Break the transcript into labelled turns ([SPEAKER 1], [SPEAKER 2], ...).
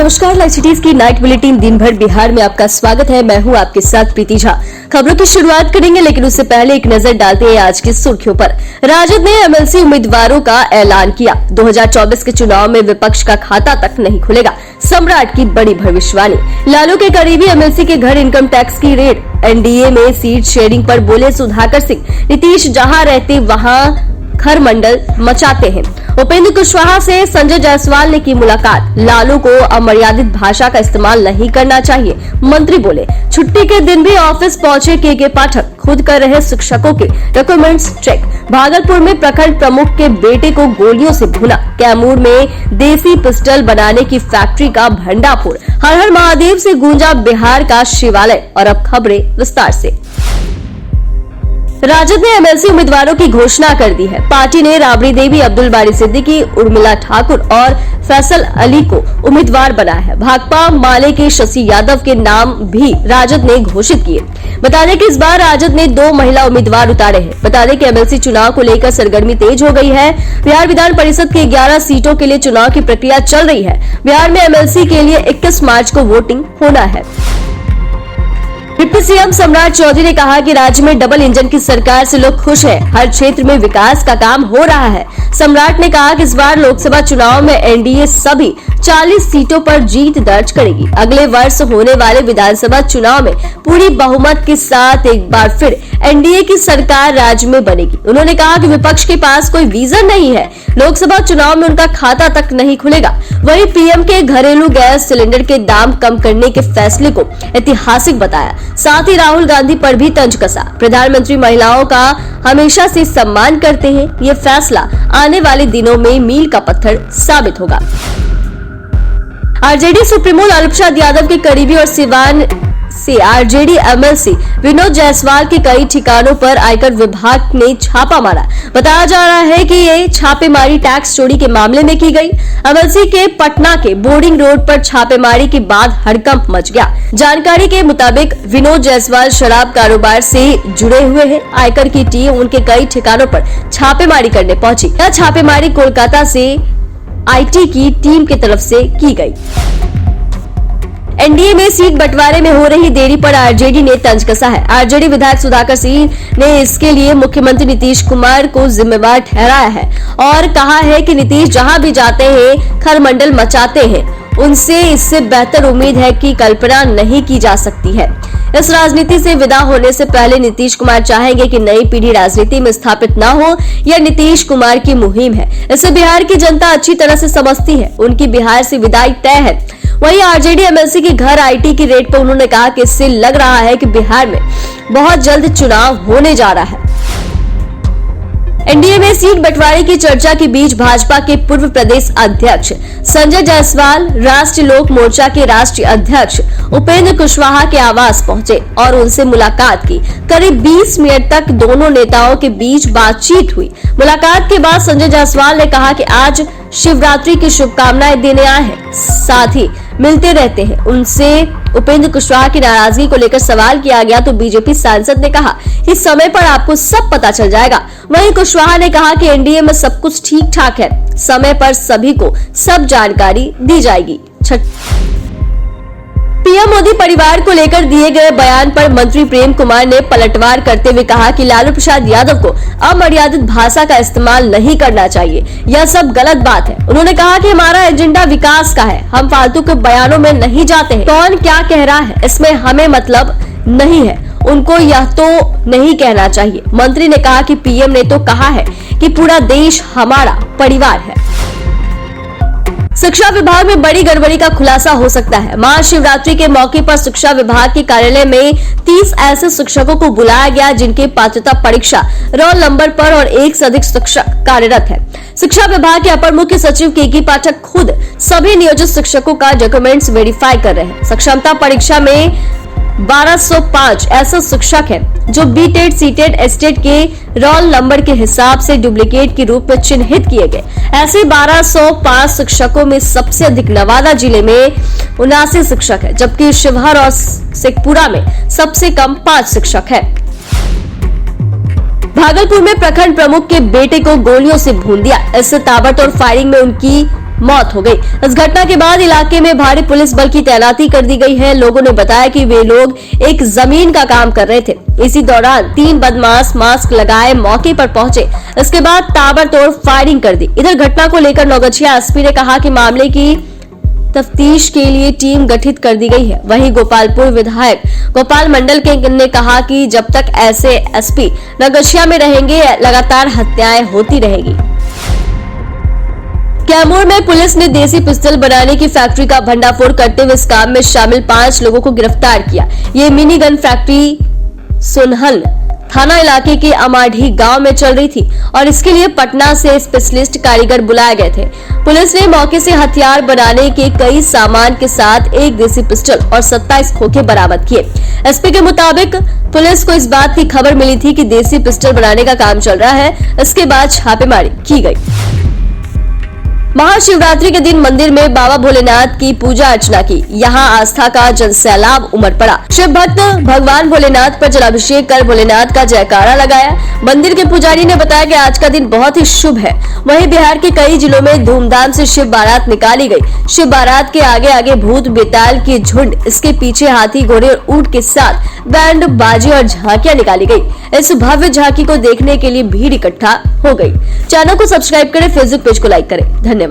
[SPEAKER 1] नमस्कार, live cities की night bulletin दिन भर बिहार में आपका स्वागत है। मैं हूं आपके साथ प्रीति झा। खबरों की शुरुआत करेंगे, लेकिन उससे पहले एक नजर डालते हैं आज की सुर्खियों पर। राजद ने एमएलसी उम्मीदवारों का ऐलान किया। 2024 के चुनाव में विपक्ष का खाता तक नहीं खुलेगा, सम्राट की बड़ी भविष्यवाणी। लालू के करीबी एमएलसी के घर इनकम टैक्स की रेड। एनडीए में सीट शेयरिंग पर बोले सुधाकर सिंह, नीतीश जहां रहते वहां खरमंडल मचाते हैं। उपेंद्र कुशवाहा से संजय जायसवाल ने की मुलाकात। लालू को अमर्यादित भाषा का इस्तेमाल नहीं करना चाहिए, मंत्री बोले। छुट्टी के दिन भी ऑफिस पहुंचे के पाठक, खुद कर रहे शिक्षकों के डॉक्यूमेंट्स चेक। भागलपुर में प्रखंड प्रमुख के बेटे को गोलियों से भुना। कैमूर में देसी पिस्टल बनाने की फैक्ट्री का भंडाफोड़। हर हर महादेव से गूंजा बिहार का शिवालय। और अब खबरें विस्तार से। राजद ने एमएलसी उम्मीदवारों की घोषणा कर दी है। पार्टी ने राबड़ी देवी, अब्दुल बारी सिद्दीकी, उर्मिला ठाकुर और फैसल अली को उम्मीदवार बनाया है। भाकपा माले के शशि यादव के नाम भी राजद ने घोषित किए। बता दें कि इस बार राजद ने 2 महिला उम्मीदवार उतारे हैं। बता दें कि एमएलसी चुनाव को लेकर सरगर्मी तेज हो गई है। बिहार विधान परिषद के 11 सीटों के लिए चुनाव की प्रक्रिया चल रही है। बिहार में एमएलसी के लिए 21 मार्च को वोटिंग होना है। डिप्टी सीएम सम्राट चौधरी ने कहा कि राज्य में डबल इंजन की सरकार से लोग खुश हैं। हर क्षेत्र में विकास का काम हो रहा है। सम्राट ने कहा कि इस बार लोकसभा चुनाव में एनडीए सभी 40 सीटों पर जीत दर्ज करेगी। अगले वर्ष होने वाले विधानसभा चुनाव में पूरी बहुमत के साथ एक बार फिर एनडीए की सरकार राज्य में बनेगी। उन्होंने कहा कि विपक्ष के पास कोई विजन नहीं है। लोकसभा चुनाव में उनका खाता तक नहीं खुलेगा। वहीं पीएम के घरेलू गैस सिलेंडर के दाम कम करने के फैसले को ऐतिहासिक बताया। साथ ही राहुल गांधी पर भी तंज कसा। प्रधानमंत्री महिलाओं का हमेशा से सम्मान करते हैं। ये फैसला आने वाले दिनों में मील का पत्थर साबित होगा। आरजेडी सुप्रीमो लालू प्रसाद यादव के करीबी और सिवान से आरजेडी एमएलसी विनोद जायसवाल के कई ठिकानों पर आयकर विभाग ने छापा मारा। बताया जा रहा है कि ये छापेमारी टैक्स चोरी के मामले में की गई। एमएलसी के पटना के बोर्डिंग रोड पर छापेमारी के बाद हड़कंप मच गया। जानकारी के मुताबिक विनोद जायसवाल शराब कारोबार से जुड़े हुए हैं। आयकर की टीम उनके कई ठिकानों पर छापेमारी करने पहुंची। यह छापेमारी कोलकाता से आईटी की टीम की तरफ से की गई। एनडीए में सीट बंटवारे में हो रही देरी पर आरजेडी ने तंज कसा है। आरजेडी विधायक सुधाकर सिंह ने इसके लिए मुख्यमंत्री नीतीश कुमार को जिम्मेवार ठहराया है और कहा है कि नीतीश जहां भी जाते हैं खरमंडल मचाते हैं। उनसे इससे बेहतर उम्मीद है कि कल्पना नहीं की जा सकती है। इस राजनीति से विदा होने से पहले नीतीश कुमार चाहेंगे कि नई पीढ़ी राजनीति में स्थापित न हो। यह नीतीश कुमार की मुहिम है। इसे बिहार की जनता अच्छी तरह से समझती है। उनकी बिहार से विदाई तय है। वहीं आरजेडी एमएलसी के घर आईटी की रेड पर उन्होंने कहा कि इससे लग रहा है कि बिहार में बहुत जल्द चुनाव होने जा रहा है। एनडीए में सीट बंटवारे की चर्चा के बीच भाजपा के पूर्व प्रदेश अध्यक्ष संजय जायसवाल राष्ट्रीय लोक मोर्चा के राष्ट्रीय अध्यक्ष उपेंद्र कुशवाहा के आवास पहुंचे और उनसे मुलाकात की। करीब 20 मिनट तक दोनों नेताओं के बीच बातचीत हुई। मुलाकात के बाद संजय जायसवाल ने कहा कि आज शिवरात्रि की शुभकामनाएं देने आए हैं, साथ ही मिलते रहते हैं। उनसे उपेंद्र कुशवाहा की नाराजगी को लेकर सवाल किया गया तो बीजेपी सांसद ने कहा कि समय पर आपको सब पता चल जाएगा। वहीं कुशवाहा ने कहा कि एनडीए में सब कुछ ठीक ठाक है, समय पर सभी को सब जानकारी दी जाएगी। पीएम मोदी परिवार को लेकर दिए गए बयान पर मंत्री प्रेम कुमार ने पलटवार करते हुए कहा कि लालू प्रसाद यादव को अमर्यादित भाषा का इस्तेमाल नहीं करना चाहिए। यह सब गलत बात है। उन्होंने कहा कि हमारा एजेंडा विकास का है। हम फालतू के बयानों में नहीं जाते हैं। कौन क्या कह रहा है इसमें हमें मतलब नहीं है। उनको यह तो नहीं कहना चाहिए। मंत्री ने कहा कि पीएम ने तो कहा है कि पूरा देश हमारा परिवार है। शिक्षा विभाग में बड़ी गड़बड़ी का खुलासा हो सकता है। महाशिवरात्रि के मौके पर शिक्षा विभाग के कार्यालय में 30 ऐसे शिक्षकों को बुलाया गया जिनके पात्रता परीक्षा रोल नंबर पर और 1 से अधिक शिक्षक कार्यरत है। शिक्षा विभाग के अपर मुख्य सचिव के पाठक खुद सभी नियोजित शिक्षकों का डॉक्यूमेंट्स वेरीफाई कर रहे हैं। सक्षमता परीक्षा में 1205 ऐसे शिक्षक हैं जो बीटेड, सीटेड, एस्टेड के रोल नंबर के हिसाब से डुप्लीकेट के रूप में चिन्हित किए गए। ऐसे 1205 शिक्षकों में सबसे अधिक नवादा जिले में 79 शिक्षक है, जबकि शिवहर और शेखपुरा में सबसे कम 5 शिक्षक है। भागलपुर में प्रखंड प्रमुख के बेटे को गोलियों से भून दिया। इस ताबड़तोड़ फायरिंग में उनकी मौत हो गई। इस घटना के बाद इलाके में भारी पुलिस बल की तैनाती कर दी गई है। लोगों ने बताया कि वे लोग एक जमीन का काम कर रहे थे। इसी दौरान 3 बदमाश मास्क लगाए मौके पर पहुंचे। इसके बाद ताबड़तोड़ फायरिंग कर दी। इधर घटना को लेकर नौगछिया एसपी ने कहा कि मामले की तफ्तीश के लिए टीम गठित कर दी गई है। वहीं गोपालपुर विधायक गोपाल मंडल ने कहा कि जब तक ऐसे एसपी नौगछिया में रहेंगे लगातार हत्याएं होती रहेगी। कैमूर में पुलिस ने देसी पिस्टल बनाने की फैक्ट्री का भंडाफोड़ करते हुए इस काम में शामिल 5 लोगों को गिरफ्तार किया। ये मिनी गन फैक्ट्री सुनहल थाना इलाके के अमाढ़ी गांव में चल रही थी और इसके लिए पटना से स्पेशलिस्ट कारीगर बुलाए गए थे। पुलिस ने मौके से हथियार बनाने के कई सामान के साथ एक देसी पिस्टल और 27 खोखे बरामद किए। एसपी के मुताबिक पुलिस को इस बात की खबर मिली थी कि देसी पिस्टल बनाने का काम चल रहा है। इसके बाद छापेमारी की गई। महाशिवरात्रि के दिन मंदिर में बाबा भोलेनाथ की पूजा अर्चना की। यहाँ आस्था का जनसैलाब उमड़ पड़ा। शिव भक्त भगवान भोलेनाथ पर जलाभिषेक कर भोलेनाथ का जयकारा लगाया। मंदिर के पुजारी ने बताया कि आज का दिन बहुत ही शुभ है। वहीं बिहार के कई जिलों में धूमधाम से शिव बारात निकाली गई। शिव बारात के आगे आगे भूत बेताल की झुंड, इसके पीछे हाथी घोड़े और ऊंट के साथ बैंड बाजी और झांकियां निकाली गई। इस भव्य झांकी को देखने के लिए भीड़ इकट्ठा हो गई। चैनल को सब्सक्राइब करें, फेसबुक पेज को लाइक करें। धन्यवाद।